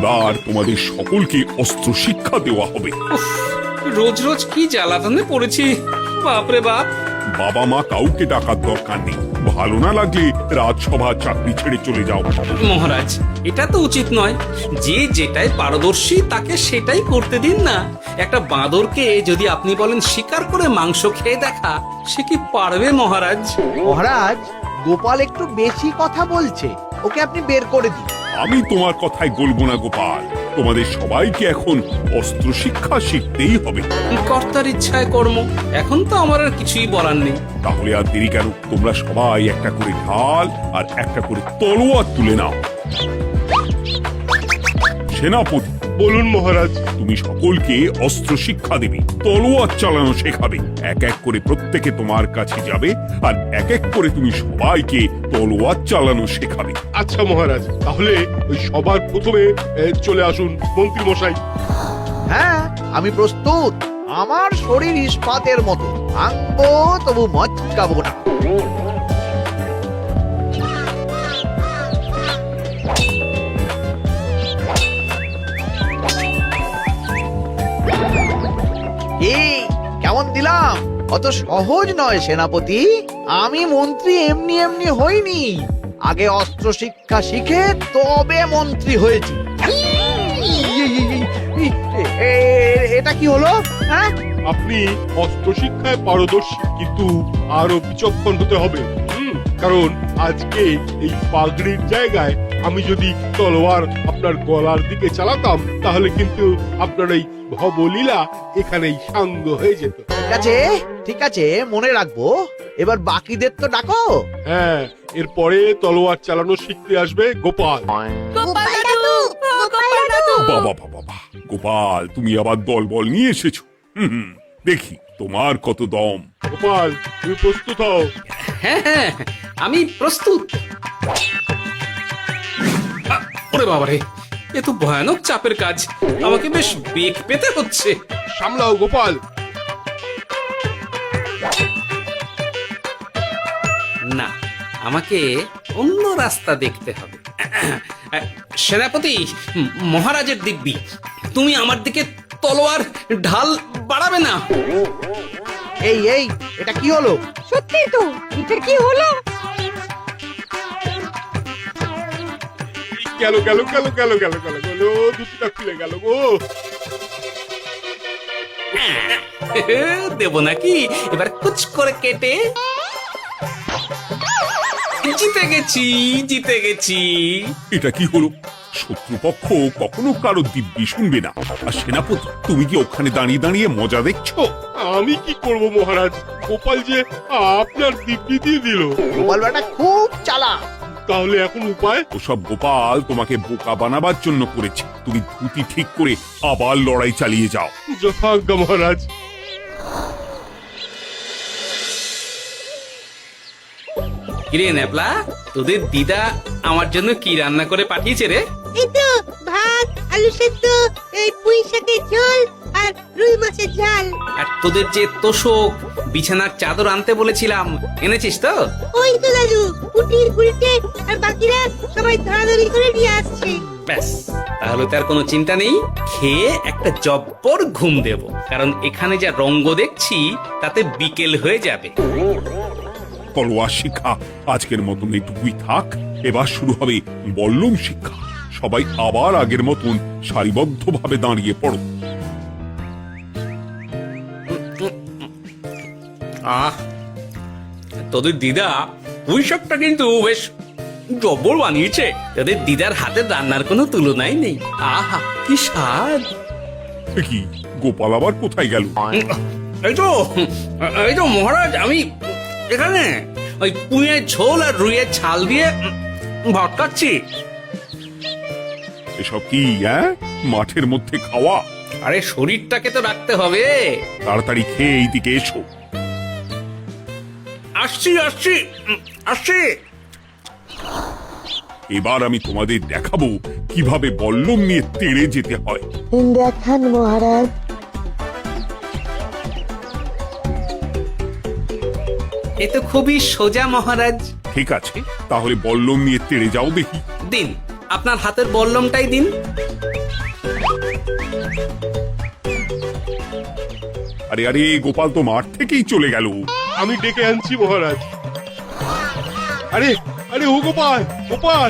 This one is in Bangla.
এবার তোমাদের সকলকে অস্ত্র শিক্ষা দেওয়া হবে। উফ, রোজ রোজ কি জ্বালাতনে পড়েছি, বাপরে বাপ। বাবা মা কাউকে ডাকার দরকার নেই। ভালো না লাগলে রাজসভা চাকরি ছেড়ে চলে যাও। মহারাজ, এটা তো উচিত নয়। যে যেটাই পারদর্শী তাকে সেটাই করতে দিন না। একটা বাঁদরকে যদি আপনি বলেন শিকার করে মাংস খেয়ে দেখা, সে কি পারবে মহারাজ? মহারাজ, গোপাল একটু বেশি কথা বলছে, ওকে আপনি বের করে দিন। আমি তোমার কথায় গলবো না গোপাল। তোমাদের সবাইকে এখন অস্ত্র শিক্ষা শিখতেই হবে। কর্তার ইচ্ছায় কর্ম, এখন তো আমার আর কিছুই বলার নেই। তাহলে আর দেরি কেন? তোমরা সবাই একটা করে ঢাল আর একটা করে তলোয়ার তুলে নাও। সেনাপতি, বলুন মহারাজ। তুমি সকলকে অস্ত্র শিক্ষা দেবে, তলোয়ার চালানো শেখাবে। এক এক করে প্রত্যেকে তোমার কাছে যাবে আর এক এক করে তুমি সবাইকে তলোয়ার চালানো শেখাবে। আচ্ছা মহারাজ, তাহলে ওই সবার প্রথমে চলে আসুন মন্ত্রী মশাই। হ্যাঁ, আমি প্রস্তুত। আমার শরীর ইস্পাতের মতো, ভাঙবো তবু মচকাবো না। এই কেমন দিলাম? অত সহজ নয় সেনাপতি। আমি মন্ত্রী এমনি এমনি হইনি, আগে অস্ত্র শিক্ষা শিখে তবে মন্ত্রী হয়েছি। এটা কি হলো? হ্যাঁ, আপনি অস্ত্র শিক্ষায় পারদর্শী, কিন্তু আরো বিচক্ষণ হতে হবে। কারণ আজকে এই পাগড়ির জায়গায় আমি যদি তলোয়ার আপনার গলার দিকে চালাতাম, তাহলে কিন্তু আপনার এই ভবলীলা এখানেই সাঙ্গ হয়ে যেত। ঠিক আছে ঠিক আছে, মনে রাখবো। এবার বাকিদের তো ডাকো। হ্যাঁ, এরপরে তলোয়ার চালানো শিখতে আসবে গোপাল। বাবা বাবা বাবা, গোপাল তুমি আবার দল বল নিয়ে এসেছো। দেখি তোমার কত দম। গোপাল, তুমি প্রস্তুত হও। হ্যাঁ হ্যাঁ, আমি প্রস্তুত। ওরে বাবারে, এ তো ভয়ানক চাপের কাজ। আমাকে বেশ বেগ পেতে হচ্ছে। সামলাও গোপাল। না, আমাকে অন্য রাস্তা দেখতে হবে। সেনাপতি, মহারাজের দিব্যি, তুমি আমার দিকে তলোয়ার ঢাল বাড়াবে না। এই এই, এটা কি হলো? সত্যি তো, এটা কি হলো? গেল গেল গেল গেল গেল গেল গেল, দুটিটা খুলে গেল গো। দেব নাকি এবার কুচ করে কেটে? জিতে গেছি, জিতে গেছি। এটা কি হলো? শত্রুপক্ষ কখনো কারো দিব্যি শুনবে না। আর সেনাপতি, তুমি কি ওখানে দাঁড়িয়ে দাঁড়িয়ে মজা দেখছো? আমি কি করব মহারাজ? গোপাল যে আপনার দিব্যি দিয়ে দিল। গোপাল বেটা খুব চালাক। তাহলে এখন উপায়? ওসব গোপাল তোমাকে বোকা বানাবার জন্য করেছে। তুমি ধুতি ঠিক করে আবার লড়াই চালিয়ে যাও। যথাজ্ঞা মহারাজ। কিরে ন্যাপলা, তোদের দিদা আমার জন্য কি রান্না করে পাঠিয়েছে রে? এই তো ভাত, আলু সেদ্ধ, এই পুঁই শাকের ঝোল আর রুই মাছের ঝাল। আর তোদের যে তোষক, বিছানার চাদর আনতে বলেছিলাম, এনেছিস তো? ওই তো দাদু, কুটির গুলটে আর বাকিরা সবাই ধরাধরি করে নিয়ে আসছে। ব্যাস, তাহলে তার কোনো চিন্তা নেই। খেয়ে একটা জব্বর ঘুম দেব, কারণ এখানে যা রঙ্গ দেখছি তাতে বিকেল হয়ে যাবে। তলোয়ার শিক্ষা আজকের মতন এইটুকুই থাক। এবার শুরু হবে বল্লম শিক্ষা। সবাই আবার আগের মতন সারিবদ্ধভাবে দাঁড়িয়ে পড়ো। আহ, তোদের দিদা পুঁই শাকটা কিন্তু বেশ জব্বর বানিয়েছে। তোদের দিদার হাতের রান্নার কোনো তুলনাই নেই। আহা, কি স্বাদ! এ কি, গোপাল আবার কোথায় গেল? এই তো মহারাজ, আমি এখানে ওই পুঁইয়ের ঝোল আর রুইয়ের ছাল দিয়ে ভাত খাচ্ছি। এসব কি মাঠের মধ্যে খাওয়া? আরে শরীরটাকে তো রাখতে হবে। তাড়াতাড়ি খেয়ে এইদিকে এসো। আসছি আসছি আসছি। এবার আমি তোমাদের দেখাবো কিভাবে বল্লম নিয়ে তেড়ে যেতে হয়। দেখান মহারাজ। এ তো খুবই সোজা মহারাজ। ঠিক আছে, তাহলে বল্লম নিয়ে তেড়ে যাও দেখি। দিন, আপনার হাতের বল্লমটাই দিন। আরে আরে গোপাল তো মাঠ থেকেই চলে গেল। আমি ডেকে আনছি মহারাজ। আরে আরে ও গোপাল, গোপাল